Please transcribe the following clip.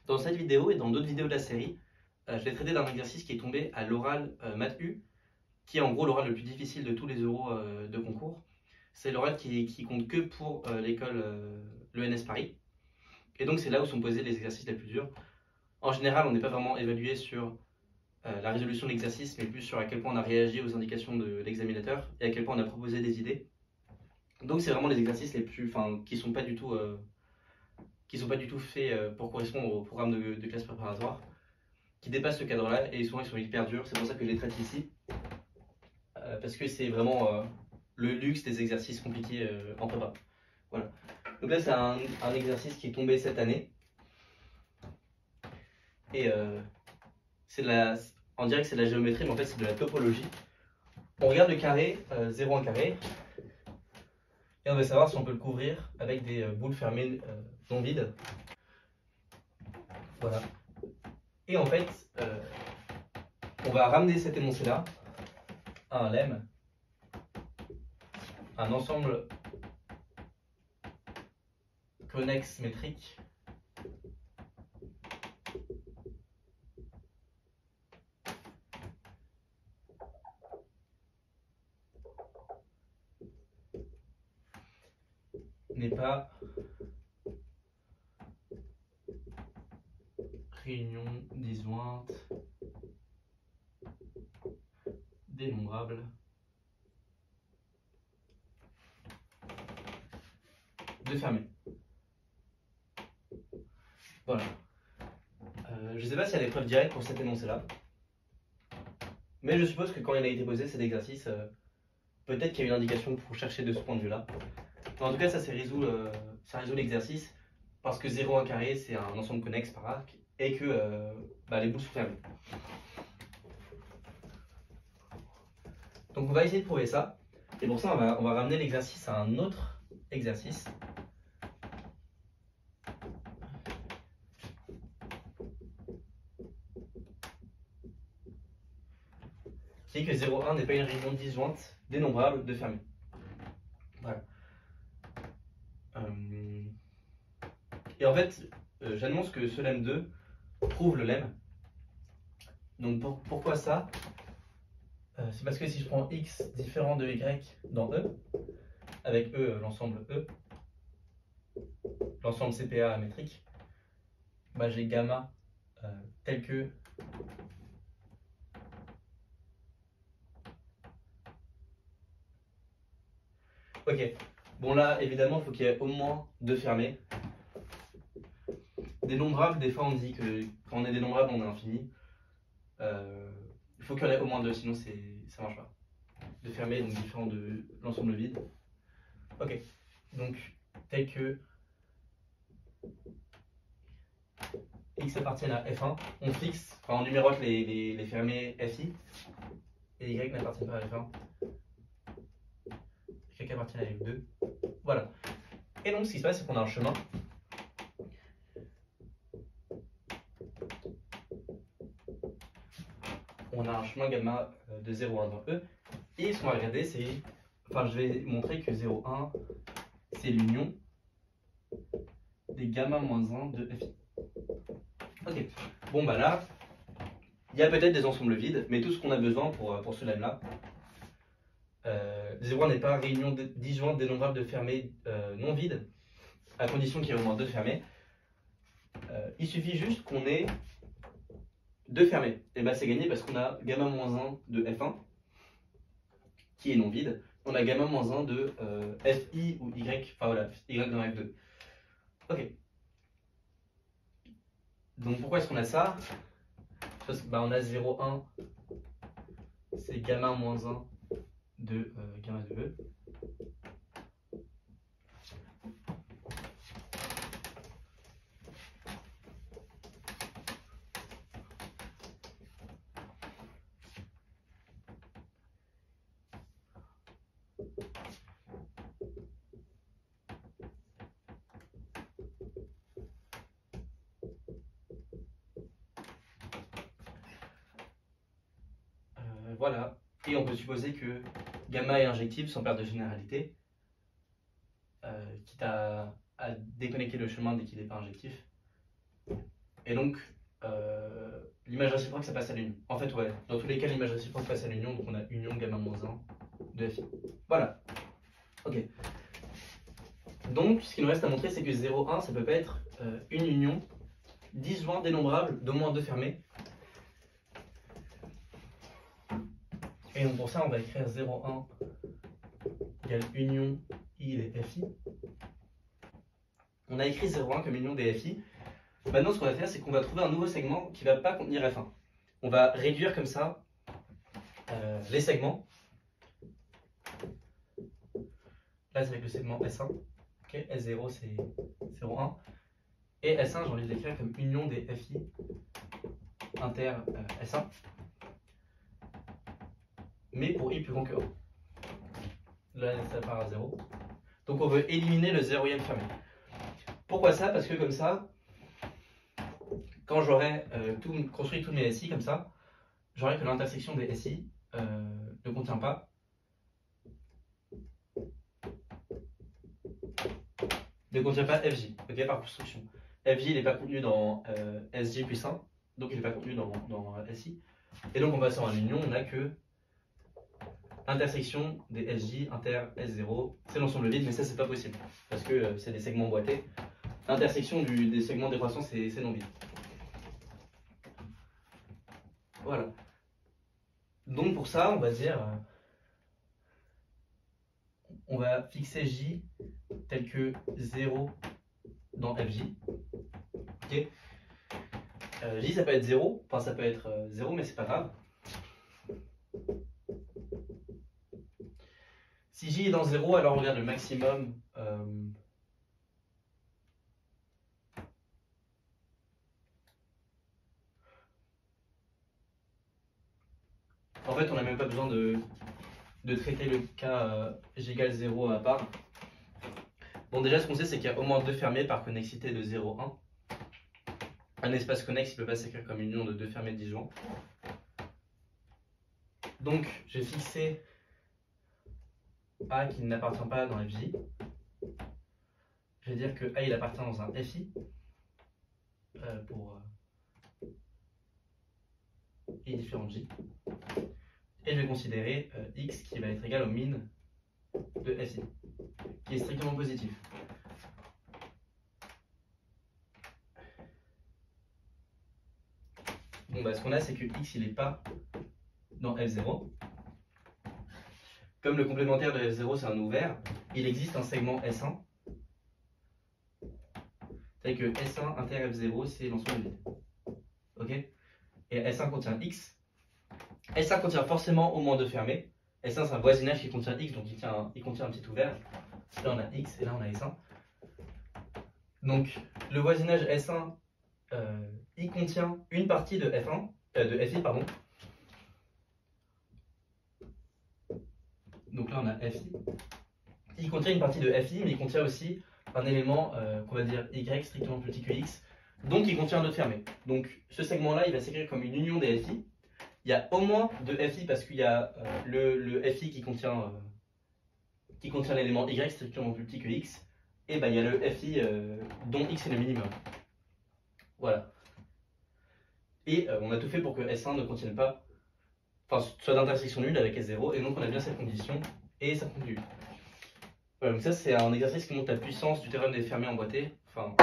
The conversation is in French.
Dans cette vidéo et dans d'autres vidéos de la série, je vais traiter d'un exercice qui est tombé à l'oral Math U, qui est en gros l'oral le plus difficile de tous les oraux de concours. C'est l'oral qui compte que pour l'école l'ENS Paris. Et donc c'est là où sont posés les exercices les plus durs. En général, on n'est pas vraiment évalué sur la résolution de l'exercice, mais plus sur à quel point on a réagi aux indications de l'examinateur et à quel point on a proposé des idées. Donc c'est vraiment les exercices les plus, qui sont pas du tout faits pour correspondre au programme de classe préparatoire, qui dépassent ce cadre-là, et souvent ils sont hyper durs. C'est pour ça que je les traite ici, parce que c'est vraiment le luxe des exercices compliqués en prépa. Voilà. Donc là c'est un exercice qui est tombé cette année, et on dirait que c'est de la géométrie, mais en fait c'est de la topologie. On regarde le carré, 0 en carré, et on veut savoir si on peut le couvrir avec des boules fermées non vides. Voilà. Et en fait, on va ramener cet énoncé-là à un lemme, un ensemble connexe métrique n'est pas réunion disjointe dénombrable de fermé. Voilà. Je ne sais pas s'il y a des preuves directes pour cet énoncé-là, mais je suppose que quand il a été posé cet exercice, peut-être qu'il y a une indication pour chercher de ce point de vue-là. En tout cas, ça résout l'exercice, parce que 0 en carré, c'est un ensemble connexe par arc, et que les boules sont fermées. Donc on va essayer de prouver ça, et pour ça on va ramener l'exercice à un autre exercice. Qui est que 0,1 n'est pas une réunion disjointe dénombrable de fermé. Voilà. Et en fait, j'annonce que ce lemme 2 prouve le lemme. Donc pourquoi ça? C'est parce que si je prends x différent de y dans E, avec E l'ensemble E, l'ensemble CPA métrique, j'ai gamma tel que ok, bon là évidemment il faut qu'il y ait au moins 2 fermés. Dénombrable, des fois on dit que quand on est dénombrable on est infini. Il faut qu'il y en ait au moins 2, sinon ça marche pas. De fermé, donc différent de l'ensemble vide. Ok, donc tel que x appartient à F1, on fixe, on numérote les fermés FI, et y n'appartient pas à F1. Y appartient à F2. Voilà. Et donc ce qui se passe, c'est qu'on a un chemin. On a un chemin gamma de 0,1 dans E. Et ce qu'on va regarder, c'est. Je vais montrer que 0,1, c'est l'union des gamma moins 1 de FI. Ok. Bon, là, il y a peut-être des ensembles vides, mais tout ce qu'on a besoin pour ce lemme-là. 0,1 n'est pas réunion disjointe dénombrable de fermés non vides, à condition qu'il y ait au moins 2 fermés. Il suffit juste qu'on ait 2 fermés. Et c'est gagné parce qu'on a gamma moins 1 de F1, qui est non vide. On a gamma moins 1 de FI ou Y, Y dans F2. Ok. Donc pourquoi est-ce qu'on a ça? Parce qu'on a 0,1, c'est gamma moins 1 de gamma de E. Voilà, et on peut supposer que gamma est injective sans perte de généralité, quitte à déconnecter le chemin dès qu'il n'est pas injectif. Et donc, l'image réciproque, ça passe à l'union. En fait, ouais, dans tous les cas, l'image réciproque passe à l'union, donc on a union gamma moins 1 de FI. Voilà. Ok. Donc, ce qu'il nous reste à montrer, c'est que 0, 1, ça peut pas être une union disjointe dénombrable d'au moins 2 fermés. Et donc pour ça, on va écrire 0, 1 égale union I des FI. On a écrit 0, 1 comme union des FI. Maintenant, ce qu'on va faire, c'est qu'on va trouver un nouveau segment qui ne va pas contenir F1. On va réduire comme ça les segments. Là, c'est avec le segment S1. Okay, S0, c'est 0, 1. Et S1, j'ai envie de l'écrire comme union des FI inter S1. Mais pour I plus grand que 1. Là, ça part à 0. Donc, on veut éliminer le 0e fermé. Pourquoi ça? Parce que comme ça, quand j'aurai construit tous mes SI comme ça, j'aurai que l'intersection des SI ne contient pas FJ, okay, par construction. FJ il n'est pas contenu dans SJ plus 1, donc il n'est pas contenu dans SI. Et donc en passant à l'union, on n'a que intersection des SJ inter S0, c'est l'ensemble vide, mais ça c'est pas possible, parce que c'est des segments boités. L'intersection des segments décroissants, c'est non vide. Voilà. Donc pour ça, on va dire, on va fixer J tel que 0 dans FJ. Ok. J ça peut être 0, enfin ça peut être 0, mais c'est pas grave. Si J est dans 0, alors on regarde le maximum. En fait, on n'a même pas besoin de traiter le cas J égale 0 à part. Bon, déjà, ce qu'on sait, c'est qu'il y a au moins 2 fermés par connexité de 0, 1. Un espace connexe, il ne peut pas s'écrire comme union de 2 fermés disjoints. Donc, j'ai fixé A qui n'appartient pas dans FJ. Je vais dire que A, il appartient dans un FI. Pour I différent de J. Et je vais considérer X qui va être égal au min de FI, qui est strictement positif. Bon, bah, ce qu'on a, c'est que X, il n'est pas dans F0. Comme le complémentaire de F0, c'est un ouvert, il existe un segment S1. C'est-à-dire que S1 inter F0, c'est l'ensemble vide. Ok? Et S1 contient X. S1 contient forcément au moins 2 fermés. S1, c'est un voisinage qui contient X, donc il contient un petit ouvert. Là, on a X et là, on a S1. Donc, le voisinage S1, il contient une partie de F1, de FI, pardon. Donc là, on a FI. Il contient une partie de FI, mais il contient aussi un élément qu'on va dire Y strictement plus petit que X. Donc, il contient un autre fermé. Donc, ce segment-là, il va s'écrire comme une union des FI. Il y a au moins 2 FI parce qu'il y a le FI qui contient l'élément Y strictement plus petit que X. Et il y a le FI dont X est le minimum. Voilà. Et on a tout fait pour que S1 ne contienne pas, enfin, soit d'intersection nulle avec S0, et donc on a bien cette condition, et ça conclut. Voilà, donc ça c'est un exercice qui montre la puissance du théorème des fermés emboîtés. Enfin,